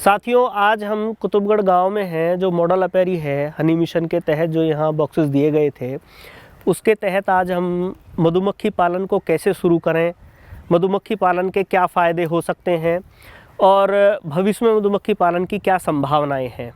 साथियों, आज हम कुतुबगढ़ गांव में हैं। जो मॉडल अपेरी है हनी मिशन के तहत जो यहाँ बॉक्सेस दिए गए थे, उसके तहत आज हम मधुमक्खी पालन को कैसे शुरू करें, मधुमक्खी पालन के क्या फ़ायदे हो सकते हैं और भविष्य में मधुमक्खी पालन की क्या संभावनाएं हैं।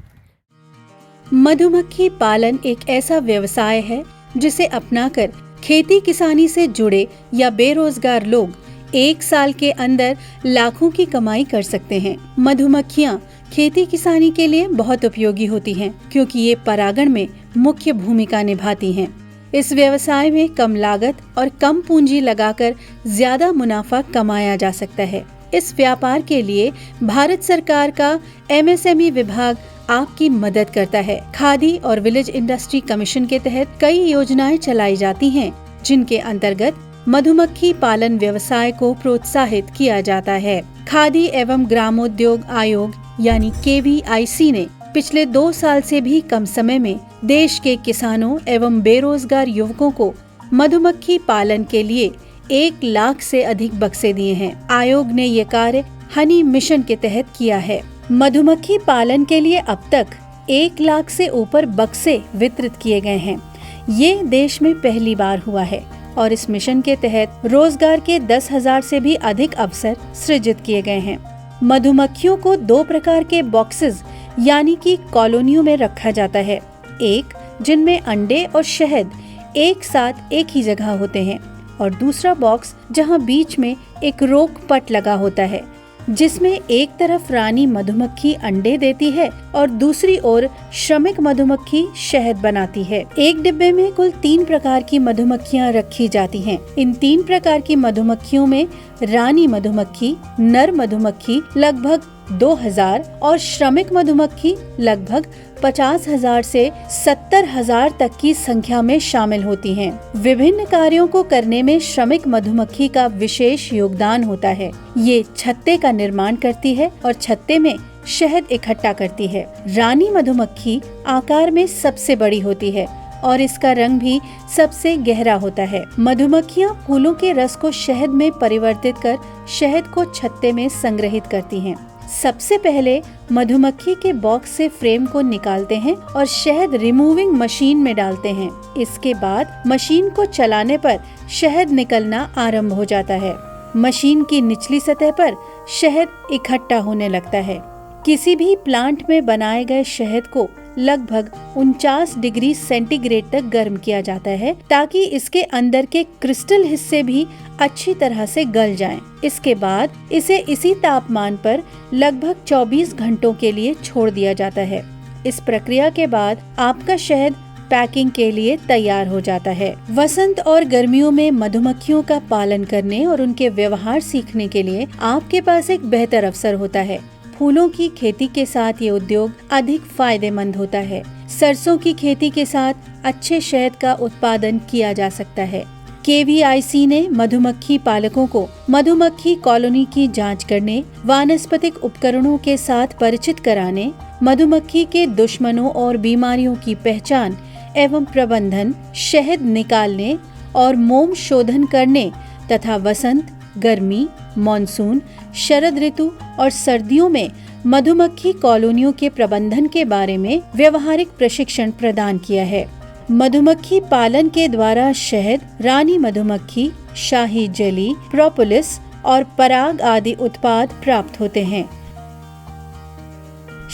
मधुमक्खी पालन एक ऐसा व्यवसाय है जिसे अपनाकर खेती किसानी से जुड़े या बेरोजगार लोग एक साल के अंदर लाखों की कमाई कर सकते हैं। मधुमक्खियाँ खेती किसानी के लिए बहुत उपयोगी होती हैं, क्योंकि ये परागण में मुख्य भूमिका निभाती हैं। इस व्यवसाय में कम लागत और कम पूंजी लगाकर ज्यादा मुनाफा कमाया जा सकता है। इस व्यापार के लिए भारत सरकार का MSME विभाग आपकी मदद करता है। खादी और विलेज इंडस्ट्री कमीशन के तहत कई योजनाएं चलाई जाती हैं, जिनके अंतर्गत मधुमक्खी पालन व्यवसाय को प्रोत्साहित किया जाता है। खादी एवं ग्रामोद्योग आयोग यानी KVIC ने पिछले 2 साल से भी कम समय में देश के किसानों एवं बेरोजगार युवकों को मधुमक्खी पालन के लिए 1 लाख से अधिक बक्से दिए हैं। आयोग ने ये कार्य हनी मिशन के तहत किया है। मधुमक्खी पालन के लिए अब तक 1 लाख से ऊपर बक्से वितरित किए गए हैं। ये देश में पहली बार हुआ है और इस मिशन के तहत रोजगार के 10,000 से भी अधिक अवसर सृजित किए गए हैं। मधुमक्खियों को 2 प्रकार के बॉक्सेस यानी कि कॉलोनियों में रखा जाता है। एक जिनमें अंडे और शहद एक साथ एक ही जगह होते हैं और दूसरा बॉक्स जहां बीच में एक रोक पट लगा होता है, जिसमें एक तरफ रानी मधुमक्खी अंडे देती है और दूसरी ओर श्रमिक मधुमक्खी शहद बनाती है। एक डिब्बे में कुल 3 प्रकार की मधुमक्खियाँ रखी जाती हैं। इन 3 प्रकार की मधुमक्खियों में रानी मधुमक्खी, नर मधुमक्खी लगभग 2,000 और श्रमिक मधुमक्खी लगभग 50,000 से 70,000 तक की संख्या में शामिल होती हैं। विभिन्न कार्यों को करने में श्रमिक मधुमक्खी का विशेष योगदान होता है। ये छत्ते का निर्माण करती है और छत्ते में शहद इकट्ठा करती है। रानी मधुमक्खी आकार में सबसे बड़ी होती है और इसका रंग भी सबसे गहरा होता है। मधुमक्खियाँ फूलों के रस को शहद में परिवर्तित कर शहद को छत्ते में संग्रहित करती हैं। सबसे पहले मधुमक्खी के बॉक्स से फ्रेम को निकालते हैं और शहद रिमूविंग मशीन में डालते हैं। इसके बाद मशीन को चलाने पर शहद निकलना आरंभ हो जाता है। मशीन की निचली सतह पर शहद इकट्ठा होने लगता है। किसी भी प्लांट में बनाए गए शहद को लगभग 49 डिग्री सेंटीग्रेड तक गर्म किया जाता है, ताकि इसके अंदर के क्रिस्टल हिस्से भी अच्छी तरह से गल जाएं। इसके बाद इसे इसी तापमान पर लगभग 24 घंटों के लिए छोड़ दिया जाता है। इस प्रक्रिया के बाद आपका शहद पैकिंग के लिए तैयार हो जाता है। वसंत और गर्मियों में मधुमक्खियों का पालन करने और उनके व्यवहार सीखने के लिए आपके पास एक बेहतर अवसर होता है। फूलों की खेती के साथ ये उद्योग अधिक फायदेमंद होता है। सरसों की खेती के साथ अच्छे शहद का उत्पादन किया जा सकता है। KVIC ने मधुमक्खी पालकों को मधुमक्खी कॉलोनी की जांच करने, वानस्पतिक उपकरणों के साथ परिचित कराने, मधुमक्खी के दुश्मनों और बीमारियों की पहचान एवं प्रबंधन, शहद निकालने और मोम शोधन करने तथा वसंत, गर्मी, मानसून, शरद ऋतु और सर्दियों में मधुमक्खी कॉलोनियों के प्रबंधन के बारे में व्यवहारिक प्रशिक्षण प्रदान किया है। मधुमक्खी पालन के द्वारा शहद, रानी मधुमक्खी, शाही जेली, प्रोपोलिस और पराग आदि उत्पाद प्राप्त होते हैं।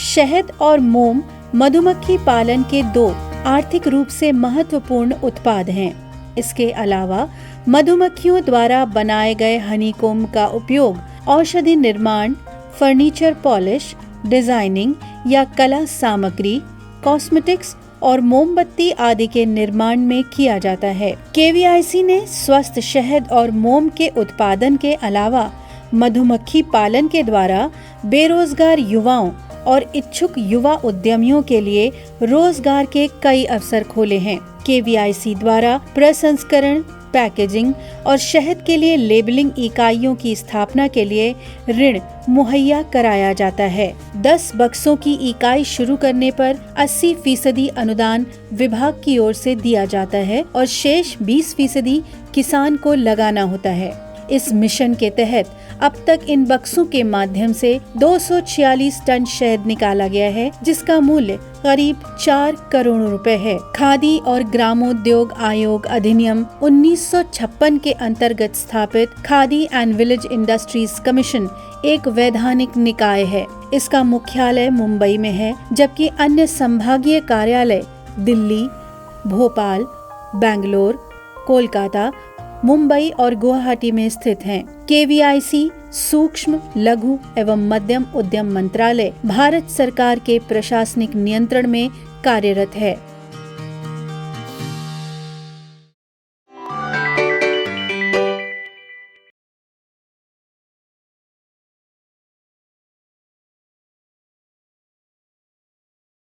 शहद और मोम मधुमक्खी पालन के 2 आर्थिक रूप से महत्वपूर्ण उत्पाद हैं। इसके अलावा मधुमक्खियों द्वारा बनाए गए हनीकॉम्ब का उपयोग औषधि निर्माण, फर्नीचर पॉलिश, डिजाइनिंग या कला सामग्री, कॉस्मेटिक्स और मोमबत्ती आदि के निर्माण में किया जाता है। KVIC ने स्वस्थ शहद और मोम के उत्पादन के अलावा मधुमक्खी पालन के द्वारा बेरोजगार युवाओं और इच्छुक युवा उद्यमियों के लिए रोजगार के कई अवसर खोले हैं। KVIC द्वारा प्रसंस्करण, पैकेजिंग और शहद के लिए लेबलिंग इकाइयों की स्थापना के लिए ऋण मुहैया कराया जाता है। 10 बक्सों की इकाई शुरू करने पर 80% अनुदान विभाग की ओर से दिया जाता है और शेष 20% किसान को लगाना होता है। इस मिशन के तहत अब तक इन बक्सों के माध्यम से 246 टन शहद निकाला गया है, जिसका मूल्य करीब 4 करोड़ रुपए है। खादी और ग्रामोद्योग आयोग अधिनियम 1956 के अंतर्गत स्थापित khadi and village industries commission एक वैधानिक निकाय है। इसका मुख्यालय मुंबई में है, जबकि अन्य संभागीय कार्यालय दिल्ली, भोपाल, बेंगलोर, कोलकाता, मुंबई और गुवाहाटी में स्थित हैं। KVIC सूक्ष्म, लघु एवं मध्यम उद्यम मंत्रालय भारत सरकार के प्रशासनिक नियंत्रण में कार्यरत है।